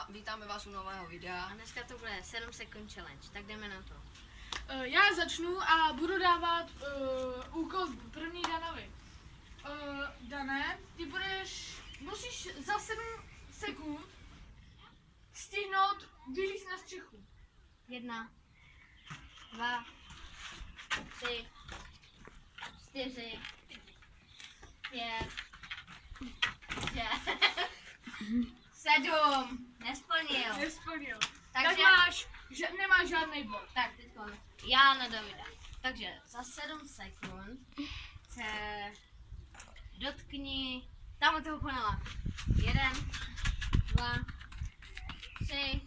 vítáme vás u nového videa. A dneska to bude 7 sekund challenge, tak jdeme na to. Já začnu a budu dávat úkol první Danovi. Dané, ty musíš za 7 sekund stihnout vylízt na střechu. 1, 2, 3, 4, 5, 6, 7. Nesplnil. Nesplnil. Takže Tak nemáš žádný bod. tak teď já na Davida. Takže za 7 sekund se dotkni tam toho panela. 1, 2, 3,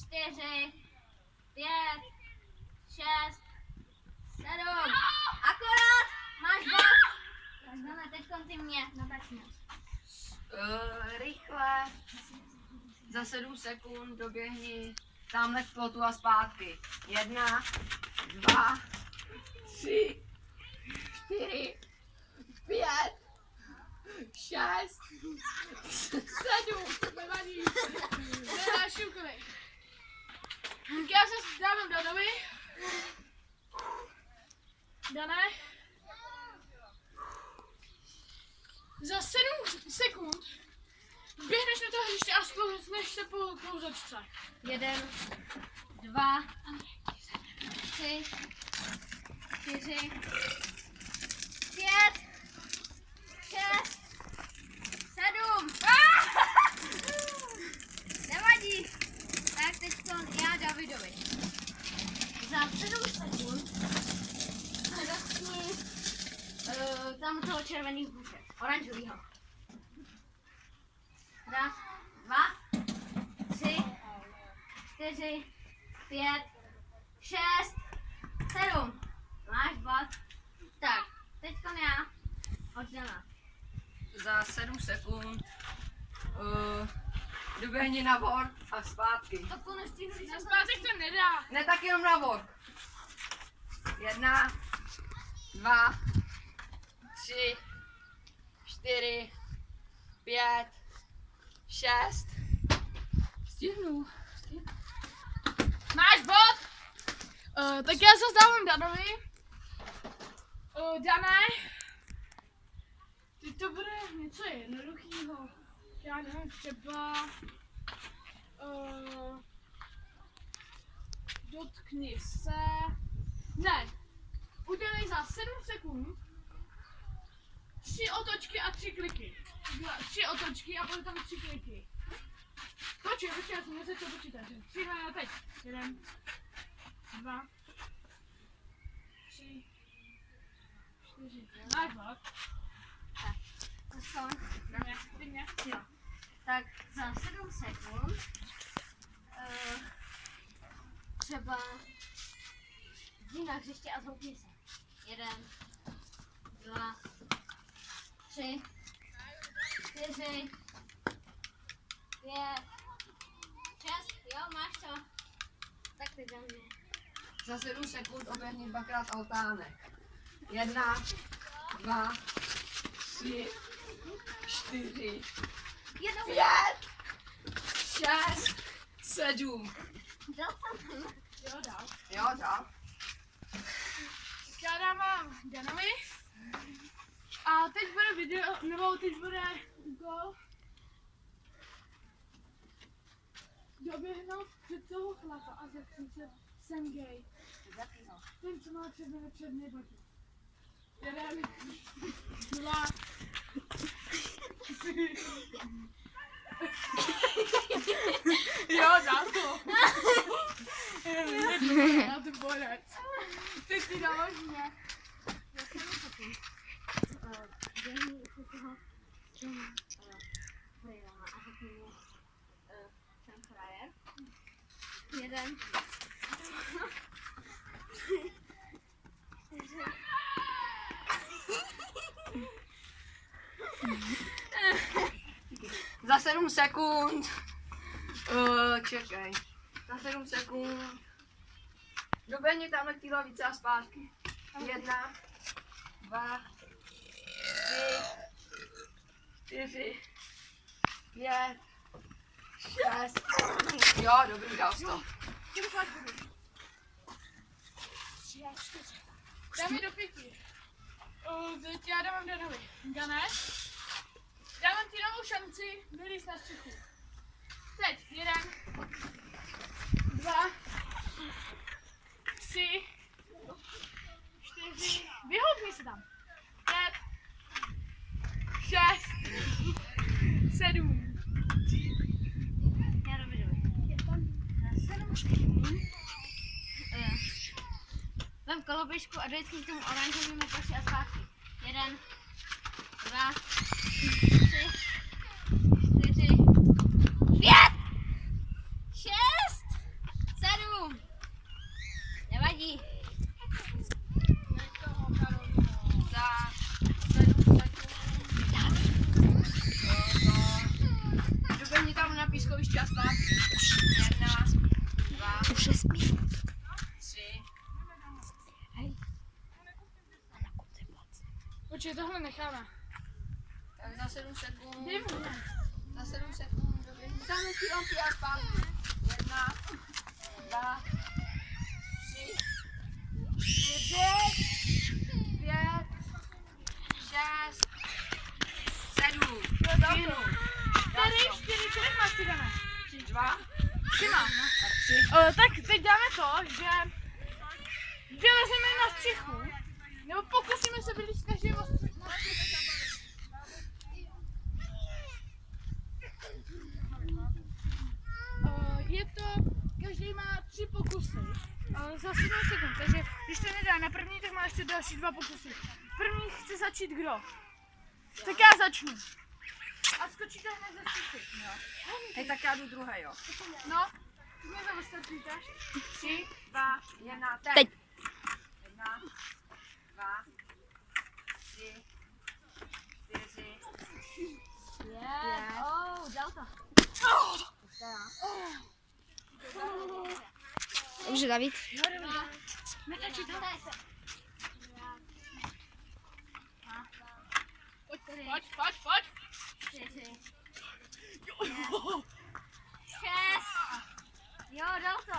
4, 5, 6, 7. Akorát máš bod. Tak Dane, teď ty mě natačně. Rychle. Za 7 sekund doběhni tamhle k plotu a zpátky. 1, 2, 3, 4, 5, 6, 7. Nevadí. To je další úkoly. Tak já se dávám Danovi. Dané. Za 7 sekund běhneš na to hřiště a sklouzeš se po klouzačce. 1, 2, 3, 4, 5, 6, 7. Nevadí. Tak teď já Davidovi. Za 7 sekund se dotkni tam toho červeného buše. Oranžovýho. 1, 2, 3, 4, 5, 6, 7. Máš bod. Tak, teďkon já od Dana. Za 7 sekund doběhni na work a zpátky. To konečně Na zpátek to nedá. Ne, tak jenom na work. 1, 2, 3, 4, 5, 6. Stihnu. Máš bod? Tak já se zdávám Danovi. Dané. Teď to bude něco jednoduchého. Já nevím, třeba dotkni se. Ne. Udělej za 7 sekund 3 otočky a 3 kliky. 3 otočky a potom 3 kliky. Počkej, já jsem musel to počítat. 3 na teď. 1, 2, 3, 4, 5. Máš bod. to jsou. Stejně. Jo. Tak za 7 sekund třeba jdi na hřiště a zhoupni se. 1, 2, 3, 4, 5, 6. Jo, máš to. Tak ty za mě. Za 7 sekund oběhni 2krát altánek. 1, 2, 3, 4, 5, 6, 7. Dal jsem. Jo, dál. Jo, dál. Já dávám Danovi. A teď bude video, nebo teď bude úkol doběhnout před toho chlapa a zakřičet jsem gay. Ten, co má černé boty. 1, 2, 3. Jo, dám to. Já to borec. Teď si dáváš mě. Běhni u toho brýlema a řekni mi, jsem frajer. 1, 4. Za 7 sekund. Čekaj. Za 7 sekund. Doběhni tamhle k té lavice a zpátky. 1, 2, 3, 4, 5, 6. Jo, dobrý, dal jsi to. Dáme do 5. Teď já dávám Danovi. Dané, dávám ti novou šanci vylízt na střechu. Teď 1, 2, 3, 4, vyhoupni se tam. 5, 6, 7. Já dobrý. Za 7 sekund. Vem koloběžku a vždycky k tomu oranžovému koši a zpátky. 1, 2, 3, 4, 5, 6, 7. Nevadí. Za 7 sekund. Doběhni tam na pískovišti a zpátky. 1, 2, Už je smí. 3. Počkej, tohle necháme. Tak za 7 sekund. Dej mu, ne. Za 7 sekund doběhni tam na pílonky a zpátky. 1, 2, 3, 4, 5, 6, 7. Stihnu. 4, kolik máš ty, Dané? 2, 3 mám. a 3. Tak teď dáme to, že vylezeme na střechu, nebo pokusíme se vylít každý na střechu. Je to, každý má 3 pokusy za 7 sekund, takže když to nedá na první, tak má ještě další 2 pokusy. První chce začít kdo? Tak já začnu. A skočíte hned ze střechy. Hej, tak já jdu druhé, jo. No, ty mě zavrstatíte. 3, 2, 1, Teď. 1, 2, 3, 4, 5. Dal to. Dobře, David. Netačí to. Pojď. 4. 6. Jo, dal to.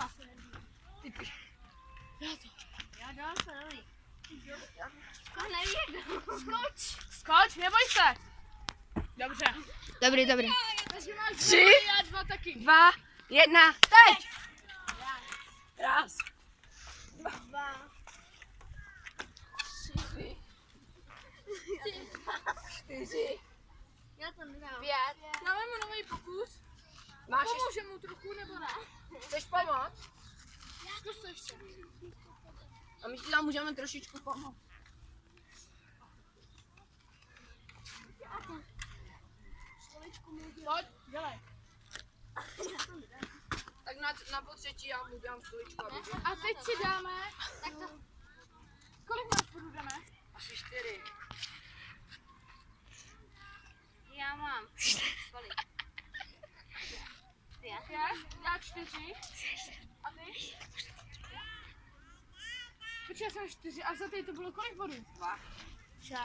Jo, dal to, dobrý. To neví, jak dal. Skoč, neboj se. Dobře. Dobrý. Takže máš 3, já 2 taky. 2, 1, teď! Raz. 2. 3, 4, Já to nedám. 5. Dáme mu nový pokus. Máš ještě, Pomůže mu trochu, nebo ne? chceš pomoct? Zkus to ještě. A my ti tam můžeme trošičku pomoct. Pojď, dělej. Tak na potřetí já mu dám stoličku, aby byl. A teď si dáme, Tak to. kolik máš bodů, dáme? Asi 4. Já mám. Kolik? 5. 5, já 4. A ty? Počkej, já jsem 4. A za ty to bylo kolik bodů? 2. 6.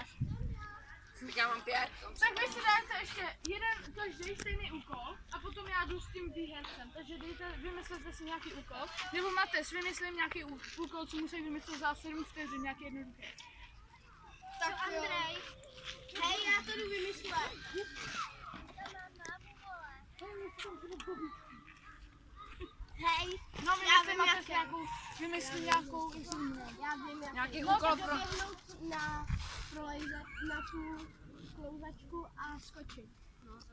Tak já mám 5. Tak vy si dáte ještě jeden každý stejný úkol a potom já jdu s tím výhercem. Takže vymyslete si nějaký úkol. Nebo Mates, vymyslím nějaký úkol, co musí vymyslet za 7 vteřin, nějaký jednoduchý. Tak Andrej. Hej, já to jdu vymyslet. Hej, No, já vymyslím vím, Mates jaké. vymyslím nějakou, Já vím, jak Nějaký No, úkol tak pro... na tu klouzačku a skočit.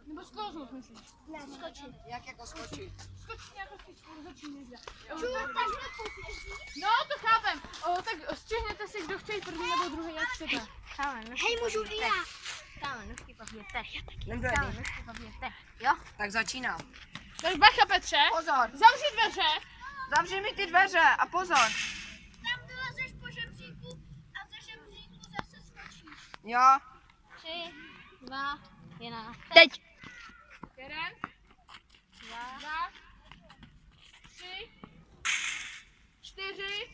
Nebo sklouznout, myslím. Ne, skočit. Jak jako skočit? Skočit nějakou z těch sklouzačí nejde. Takhle potěží. No, to chápem. Tak střihněte si, kdo chce jít první nebo druhý, jak chcete. Hej, můžu i já. Kámen, nůžky, papír, tež. Jdem do Kámen, jedné. nůžky, papír, tež. Jo? Tak začínám. Tak bacha, Petře. Pozor, Zavři dveře. zavři mi ty dveře a pozor. Tam vylezeš po žebříku a ze žebříku zase skočíš. Jo, 3, 2, 1. teď. 1, 2. 2, 3, 4,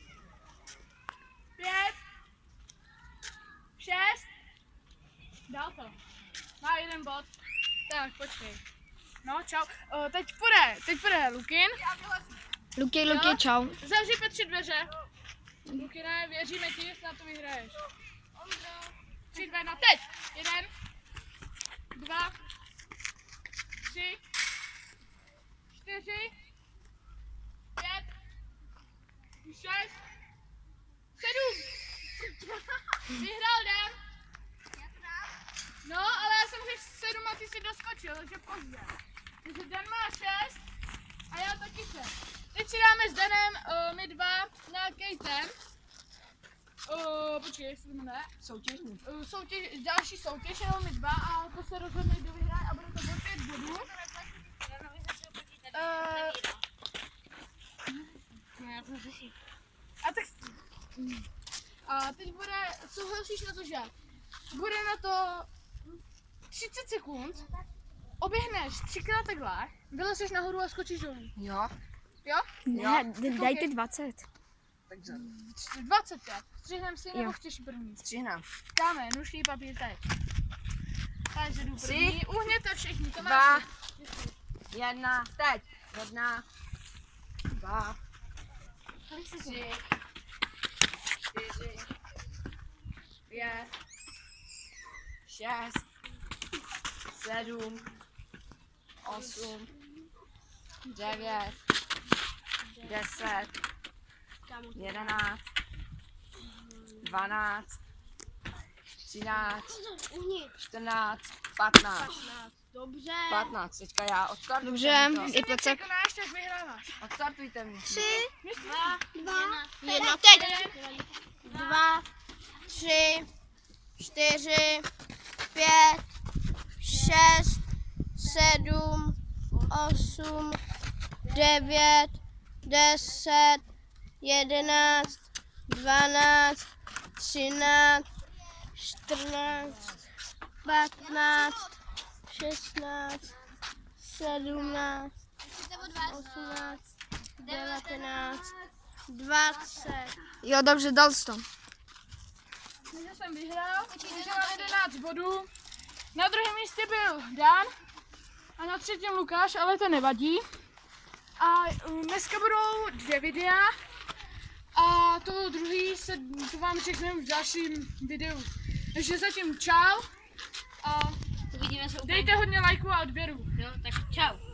5, 6. Dal to. Má jeden bod. Tak, počkej. No, čau. Teď půjde Lukin. Luky, čau. Zavři Petře dveře. Lukine, věříme ti, snad to vyhraješ. 3, 2, 1, teď! 1, 2, 3, 4, 5, 6, 7. Vyhrál Dan. No, ale já jsem řekl 7 a ty jsi doskočil, takže pozdě. Takže Dan má 6 a já taky 6. Teď si dáme s Danem my dva nějaký ten. Počkej, jestli to jmenuje. Soutěžní. Další soutěž, jenom my dva a to se rozhodne, kdo vyhraje a bude to do 5 bodů. A teď bude, souhlasíš na to, že bude na to 30 sekund, oběhneš 3krát takhle, vylezeš nahoru a skočíš dolů. Jo. Jo? Ne, dajte 20. Takže 25. Střihneme si nebo Jo. chceš první? stříhnám. Dáme nůžky, papír, teď. Takže jdu 3, první. Uhněte všichni, to 2, máš. 1, teď. 1, 2, 3, 4, 5, 6, 7, 8, 9, 10, 11, 12, 13, 14, 15. Dobře. 15, teďka já odstartujte Dobře, mi to. i Pecek. Překonáš, tak vyhráváš. Odstartujte mi. 1, teď. 2, 3, 4, 5, 6, 7, 8, 9, 10, 11, 12, 13, 14, 15, 16, 17, 18, 19, 20. Jo, dobře, dal jsi to. Takže jsem vyhrál, takže mám 11 bodů. Na druhém místě byl Dan a na třetím Lukáš, ale to nevadí. A dneska budou 2 videa a to druhý to vám řekneme v dalším videu. Takže zatím čau a Uvidíme se úplně. dejte hodně lajků a odběrů. Jo, tak čau.